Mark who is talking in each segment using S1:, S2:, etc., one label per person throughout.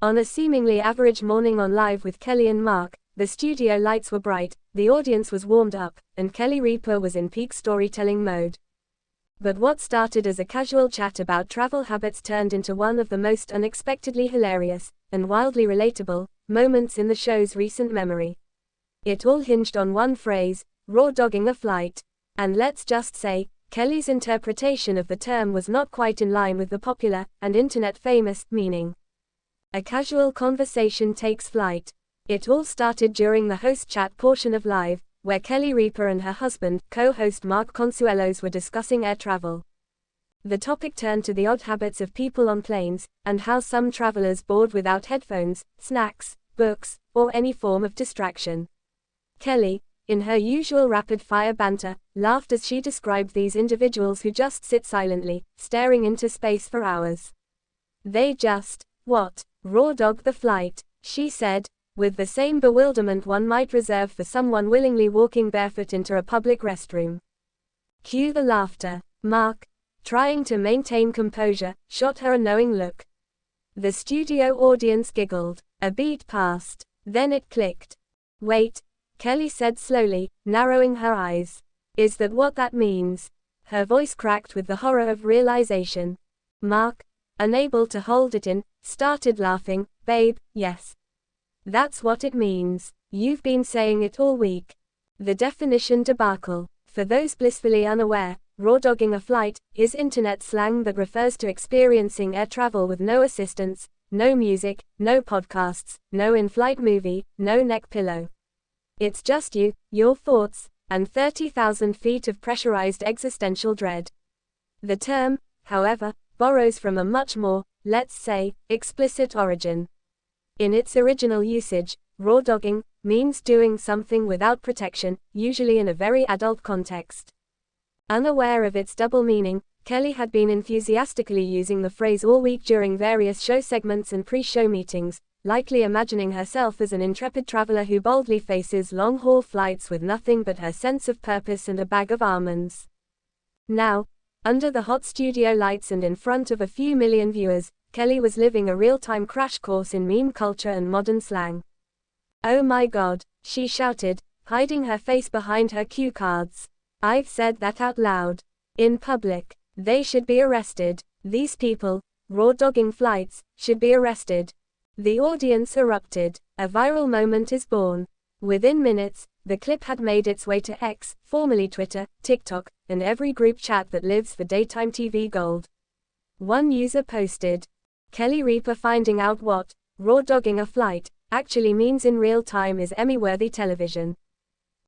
S1: On a seemingly average morning on Live with Kelly and Mark, the studio lights were bright, the audience was warmed up, and Kelly Ripa was in peak storytelling mode. But what started as a casual chat about travel habits turned into one of the most unexpectedly hilarious, and wildly relatable, moments in the show's recent memory. It all hinged on one phrase: raw dogging a flight. And let's just say, Kelly's interpretation of the term was not quite in line with the popular, and internet-famous, meaning. A casual conversation takes flight. It all started during the host chat portion of Live, where Kelly Ripa and her husband, co-host Mark Consuelos, were discussing air travel. The topic turned to the odd habits of people on planes, and how some travelers board without headphones, snacks, books, or any form of distraction. Kelly, in her usual rapid-fire banter, laughed as she described these individuals who just sit silently, staring into space for hours. They just, raw dog the flight, she said, with the same bewilderment one might reserve for someone willingly walking barefoot into a public restroom. Cue the laughter. Mark, trying to maintain composure, shot her a knowing look. The studio audience giggled. A beat passed. Then it clicked. Wait, Kelly said slowly, narrowing her eyes. Is that what that means? Her voice cracked with the horror of realization. Mark, unable to hold it in, started laughing. Babe, yes. That's what it means. You've been saying it all week. The definition debacle. For those blissfully unaware, raw dogging a flight is internet slang that refers to experiencing air travel with no assistance, no music, no podcasts, no in-flight movie, no neck pillow. It's just you, your thoughts, and 30,000 feet of pressurized existential dread. The term, however, borrows from a much more, let's say, explicit origin. In its original usage, raw dogging means doing something without protection, usually in a very adult context. Unaware of its double meaning, Kelly had been enthusiastically using the phrase all week during various show segments and pre-show meetings, likely imagining herself as an intrepid traveler who boldly faces long-haul flights with nothing but her sense of purpose and a bag of almonds. Now, under the hot studio lights and in front of a few million viewers, Kelly was living a real-time crash course in meme culture and modern slang. Oh my God, she shouted, hiding her face behind her cue cards. I've said that out loud. In public. They should be arrested. These people, raw dogging flights, should be arrested. The audience erupted. A viral moment is born. Within minutes, the clip had made its way to X, formerly Twitter, TikTok, and every group chat that lives for daytime TV gold. One user posted, Kelly Ripa finding out what raw dogging a flight actually means in real time is Emmy-worthy television.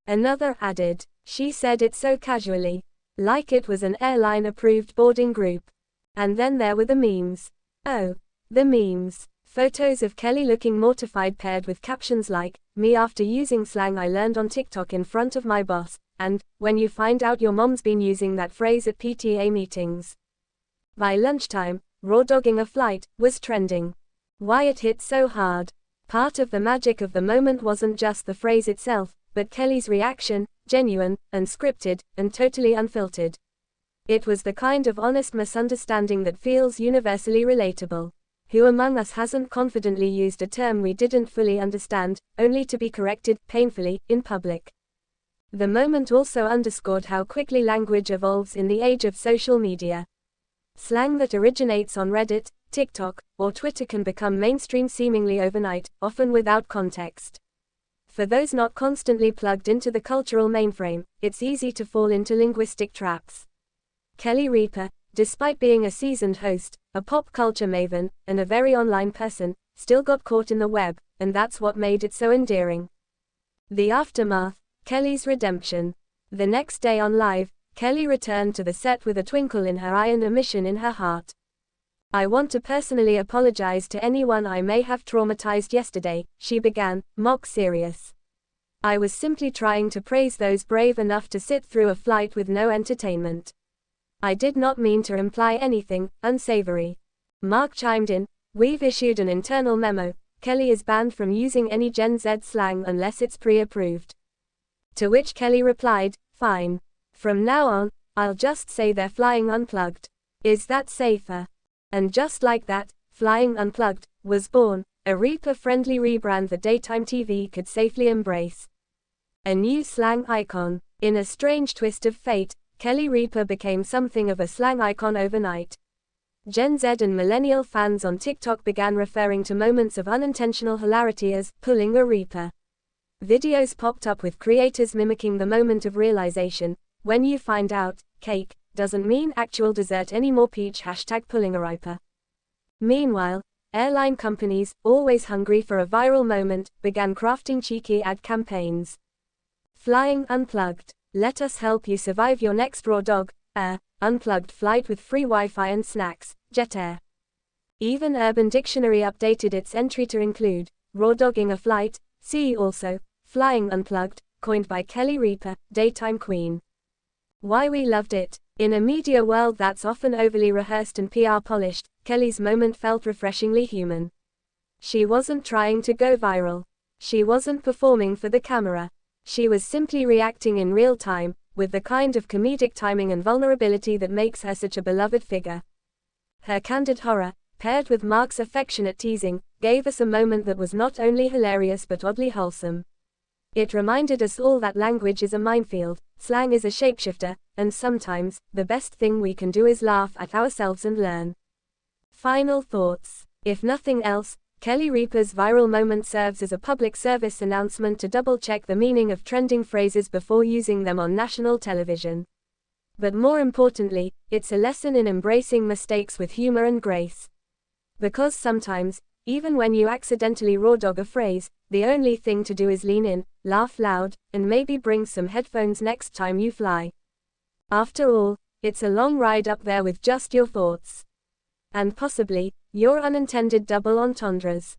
S1: Another added, she said it so casually, like it was an airline-approved boarding group. And then there were the memes. Oh, the memes. Photos of Kelly looking mortified paired with captions like, me after using slang I learned on TikTok in front of my boss, and, when you find out your mom's been using that phrase at PTA meetings. By lunchtime, raw dogging a flight was trending. Why it hit so hard? Part of the magic of the moment wasn't just the phrase itself, but Kelly's reaction, genuine, unscripted, and totally unfiltered. It was the kind of honest misunderstanding that feels universally relatable. Who among us hasn't confidently used a term we didn't fully understand, only to be corrected, painfully, in public? The moment also underscored how quickly language evolves in the age of social media. Slang that originates on Reddit, TikTok, or Twitter can become mainstream seemingly overnight, often without context. For those not constantly plugged into the cultural mainframe, it's easy to fall into linguistic traps. Kelly Ripa, despite being a seasoned host, a pop culture maven, and a very online person, still got caught in the web, and that's what made it so endearing. The aftermath, Kelly's redemption. The next day on Live, Kelly returned to the set with a twinkle in her eye and a mission in her heart. I want to personally apologize to anyone I may have traumatized yesterday, she began, mock serious. I was simply trying to praise those brave enough to sit through a flight with no entertainment. I did not mean to imply anything unsavory. Mark chimed in, we've issued an internal memo, Kelly is banned from using any Gen Z slang unless it's pre-approved. To which Kelly replied, fine. From now on, I'll just say they're flying unplugged. Is that safer? And just like that, Flying Unplugged was born, A Ripa-friendly rebrand that daytime TV could safely embrace. A new slang icon. In a strange twist of fate, Kelly Ripa became something of a slang icon overnight. Gen Z and millennial fans on TikTok began referring to moments of unintentional hilarity as pulling a Ripa. Videos popped up with creators mimicking the moment of realization, when you find out, cake, doesn't mean actual dessert anymore. Peach #pulling a Ripa. Meanwhile, airline companies, always hungry for a viral moment, began crafting cheeky ad campaigns. Flying unplugged. Let us help you survive your next raw dog, unplugged flight with free Wi-Fi and snacks, Jet Air. Even Urban Dictionary updated its entry to include, raw dogging a flight, see also, flying unplugged, coined by Kelly Ripa, daytime queen. Why we loved it. In a media world that's often overly rehearsed and PR polished, Kelly's moment felt refreshingly human. She wasn't trying to go viral. She wasn't performing for the camera. She was simply reacting in real time, with the kind of comedic timing and vulnerability that makes her such a beloved figure. Her candid horror, paired with Mark's affectionate teasing, gave us a moment that was not only hilarious but oddly wholesome. It reminded us all that language is a minefield, slang is a shapeshifter, and sometimes, the best thing we can do is laugh at ourselves and learn. Final thoughts. If nothing else, Kelly Ripa's viral moment serves as a public service announcement to double-check the meaning of trending phrases before using them on national television. But more importantly, it's a lesson in embracing mistakes with humor and grace. Because sometimes, even when you accidentally raw dog a phrase, the only thing to do is lean in, laugh loud, and maybe bring some headphones next time you fly. After all, it's a long ride up there with just your thoughts. And possibly, your unintended double entendres.